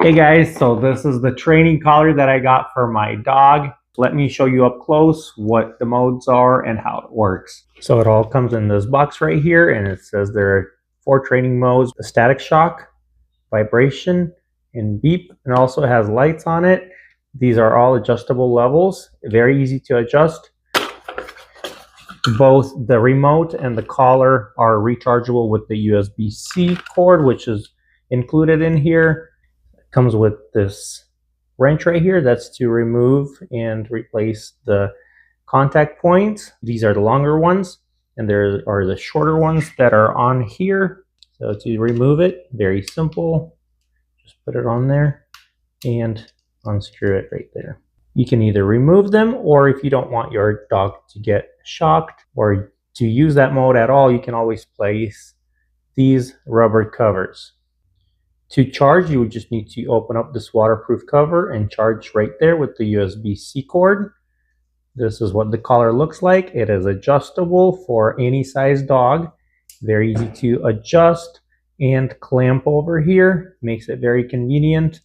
Hey guys, so this is the training collar that I got for my dog. Let me show you up close what the modes are and how it works. So it all comes in this box right here, and it says there are 4 training modes: the static shock, vibration, and beep, and also has lights on it. These are all adjustable levels, very easy to adjust. Both the remote and the collar are rechargeable with the USB-C cord, which is included in here. It comes with this wrench right here that's to remove and replace the contact points. These are the longer ones, and there are the shorter ones that are on here. So to remove it, very simple. Just put it on there and unscrew it right there. You can either remove them, or if you don't want your dog to get shocked or to use that mode at all, you can always place these rubber covers. To charge, you would just need to open up this waterproof cover and charge right there with the USB-C cord. This is what the collar looks like. It is adjustable for any size dog. Very easy to adjust and clamp over here. Makes it very convenient.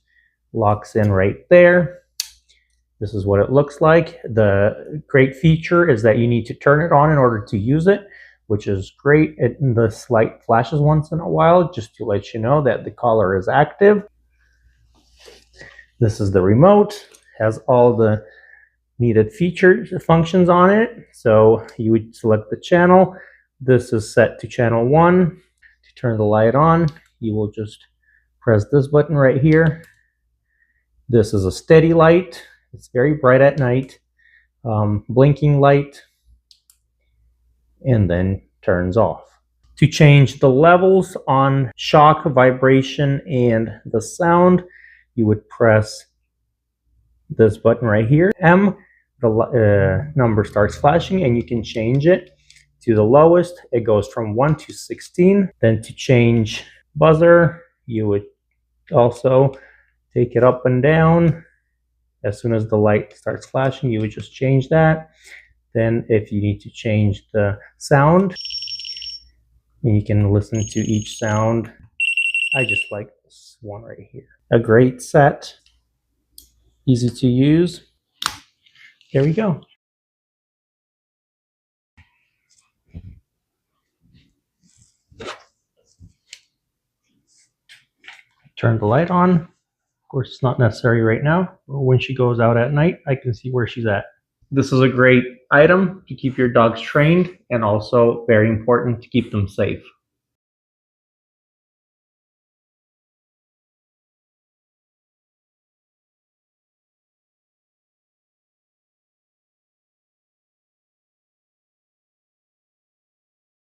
Locks in right there. This is what it looks like. The great feature is that you need to turn it on in order to use it, which is great. The light flashes once in a while just to let you know that the collar is active. This is the remote. Has all the needed functions on it. So you would select the channel. This is set to channel 1. To turn the light on, you will just press this button right here. This is a steady light. It's very bright at night, blinking light, and then turns off. To change the levels on shock, vibration, and the sound, you would press this button right here. M, the number starts flashing, and you can change it to the lowest. It goes from 1 to 16. Then to change buzzer, you would also take it up and down. As soon as the light starts flashing, you would just change that. Then if you need to change the sound, you can listen to each sound. I just like this one right here. A great set, easy to use. There we go. Turn the light on. Of course, it's not necessary right now. When she goes out at night, I can see where she's at. This is a great item to keep your dogs trained, and also very important to keep them safe.